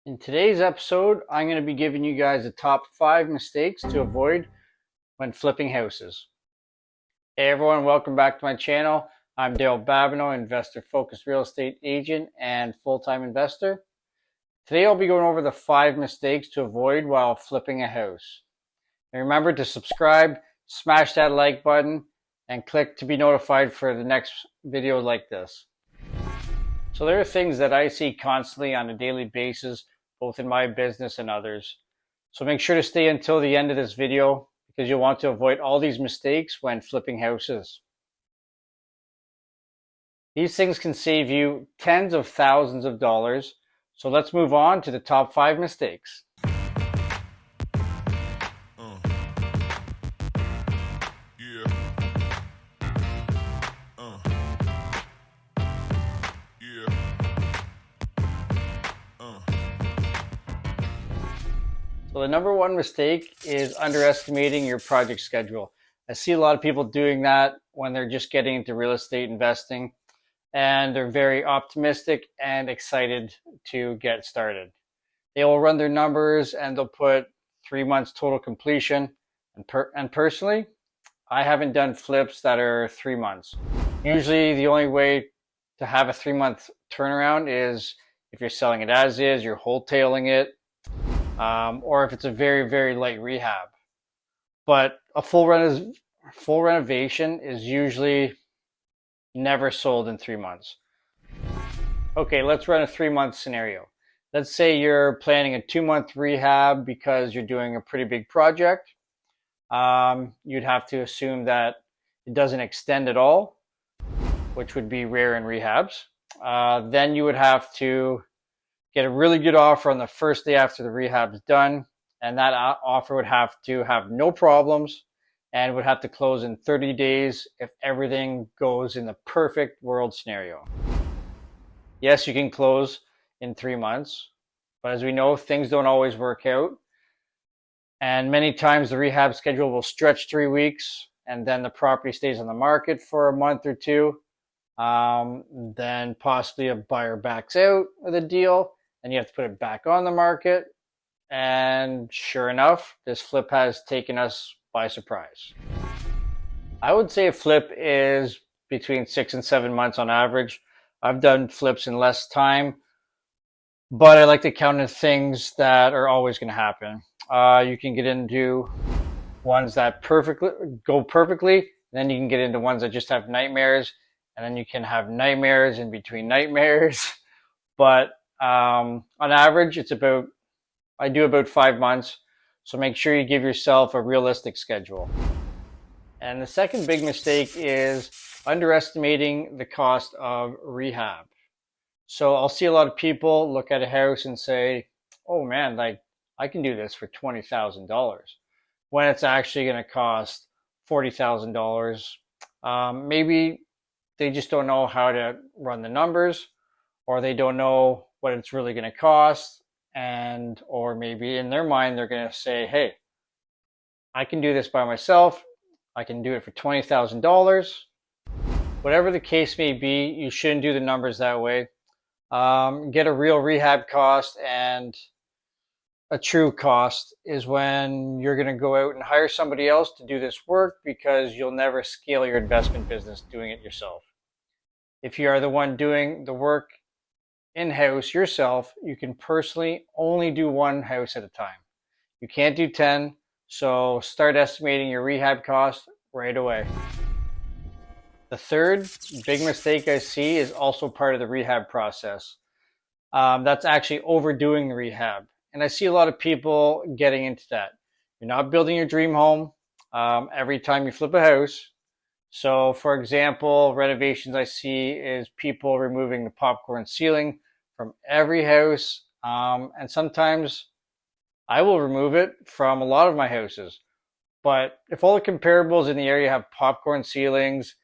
In today's episode, I'm going to be giving you guys the top 5 mistakes to avoid when flipping houses. Hey everyone, welcome back to my channel. I'm Dale Babineau, investor-focused real estate agent and full-time investor. Today I'll be going over the 5 mistakes to avoid while flipping a house. And remember to subscribe, smash that like button, and click to be notified for the next video like this. So there are things that I see constantly on a daily basis, both in my business and others. So make sure to stay until the end of this video because you'll want to avoid all these mistakes when flipping houses. These things can save you tens of thousands of dollars. So let's move on to the top 5 mistakes. So the number one mistake is underestimating your project schedule. I see a lot of people doing that when they're just getting into real estate investing, and they're very optimistic and excited to get started. They will run their numbers and they'll put 3 months total completion. And personally, I haven't done flips that are 3 months. Usually the only way to have a 3-month turnaround is if you're selling it as is, you're wholetailing it, or if it's a very, very light rehab. But a full renovation is usually never sold in 3 months. Okay, let's run a 3-month scenario. Let's say you're planning a 2-month rehab because you're doing a pretty big project. You'd have to assume that it doesn't extend at all, which would be rare in rehabs. Then you would have to get a really good offer on the first day after the rehab's done, and that offer would have to have no problems and would have to close in 30 days if everything goes in the perfect world scenario. Yes, you can close in 3 months, but as we know, things don't always work out. And many times the rehab schedule will stretch 3 weeks, and then the property stays on the market for a month or two. Then possibly a buyer backs out of the deal, and you have to put it back on the market. And sure enough, this flip has taken us by surprise. I would say a flip is between 6 and 7 months on average. I've done flips in less time, but I like to count in things that are always going to happen. You can get into ones that go perfectly, then you can get into ones that just have nightmares, and then you can have nightmares in between nightmares. But on average, I do about 5 months. So make sure you give yourself a realistic schedule. And the second big mistake is underestimating the cost of rehab. So I'll see a lot of people look at a house and say, oh man, like I can do this for $20,000 when it's actually going to cost $40,000. Maybe they just don't know how to run the numbers, or they don't know what it's really going to cost. Or maybe in their mind, they're going to say, hey, I can do this by myself. I can do it for $20,000. Whatever the case may be, you shouldn't do the numbers that way. Get a real rehab cost, and a true cost is when you're going to go out and hire somebody else to do this work, because you'll never scale your investment business doing it yourself. If you are the one doing the work in-house yourself, you can personally only do one house at a time. You can't do 10, so start estimating your rehab cost right away. The third big mistake I see is also part of the rehab process. That's actually overdoing the rehab. And I see a lot of people getting into that. You're not building your dream home every time you flip a house. So for example, renovations I see is people removing the popcorn ceiling from every house. And sometimes I will remove it from a lot of my houses. But if all the comparables in the area have popcorn ceilings,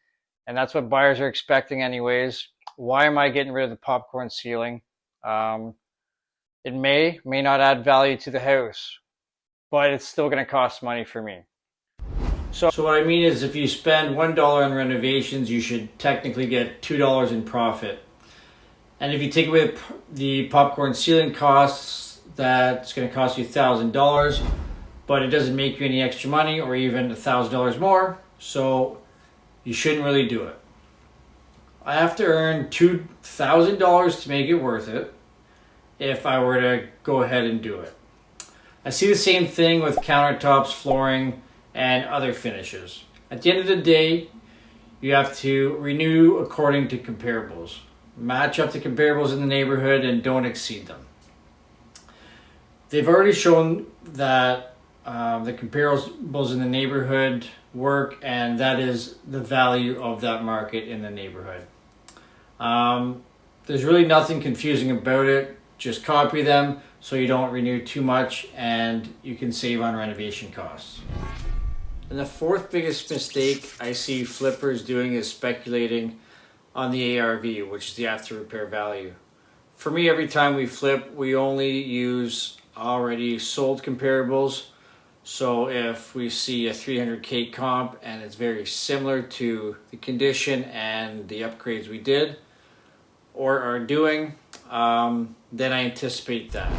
and that's what buyers are expecting anyways, why am I getting rid of the popcorn ceiling? It may not add value to the house, but it's still going to cost money for me. So what I mean is, if you spend $1 on renovations, you should technically get $2 in profit. And if you take away the popcorn ceiling costs, that's going to cost you $1,000, but it doesn't make you any extra money or even $1,000 more, so you shouldn't really do it. I have to earn $2,000 to make it worth it if I were to go ahead and do it. I see the same thing with countertops, flooring, and other finishes. At the end of the day, you have to renew according to comparables. Match up the comparables in the neighborhood and don't exceed them. They've already shown that the comparables in the neighborhood work, and that is the value of that market in the neighborhood. There's really nothing confusing about it. Just copy them so you don't renew too much and you can save on renovation costs. And the fourth biggest mistake I see flippers doing is speculating on the ARV, which is the after repair value. For me, every time we flip, we only use already sold comparables. So if we see a 300K comp and it's very similar to the condition and the upgrades we did or are doing, then I anticipate that.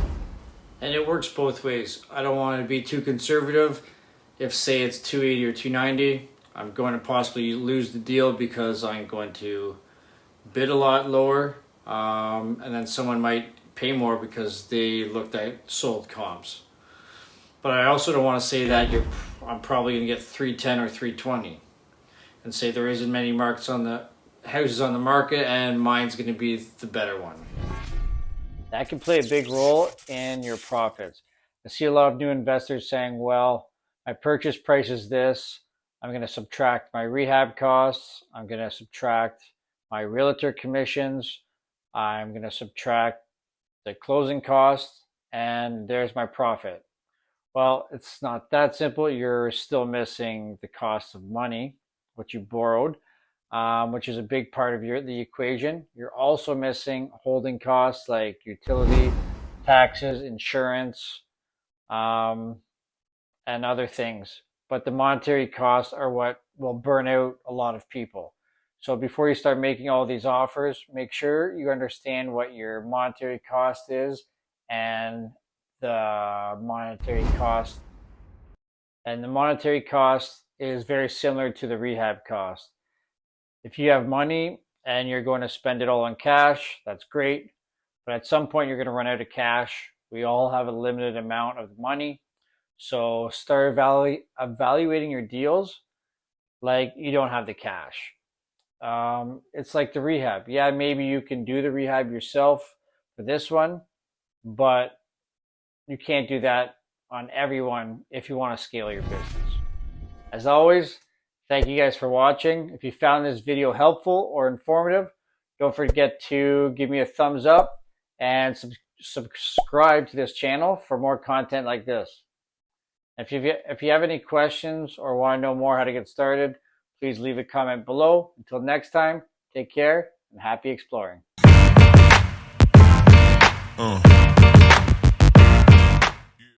And it works both ways. I don't want to be too conservative. If say it's 280 or 290, I'm going to possibly lose the deal because I'm going to bid a lot lower, and then someone might pay more because they looked at sold comps. But I also don't want to say that I'm probably going to get 310 or 320 and say there isn't many markets on the houses on the market and mine's going to be the better one. That can play a big role in your profits. I see a lot of new investors saying, well, my purchase price is this. I'm going to subtract my rehab costs. I'm going to subtract my realtor commissions. I'm going to subtract the closing costs, and there's my profit. Well, it's not that simple. You're still missing the cost of money, what you borrowed, which is a big part of the equation. You're also missing holding costs like utility, taxes, insurance, and other things. But the monetary costs are what will burn out a lot of people. So before you start making all these offers, make sure you understand what your monetary cost is and the monetary cost. And the monetary cost is very similar to the rehab cost. If you have money and you're going to spend it all on cash, that's great. But at some point you're going to run out of cash. We all have a limited amount of money. So start evaluating your deals like you don't have the cash. It's like the rehab. Yeah, maybe you can do the rehab yourself for this one, but you can't do that on everyone if you want to scale your business. As always, thank you guys for watching. If you found this video helpful or informative, don't forget to give me a thumbs up and subscribe to this channel for more content like this. If you have any questions or want to know more how to get started, please leave a comment below. Until next time, take care and happy exploring.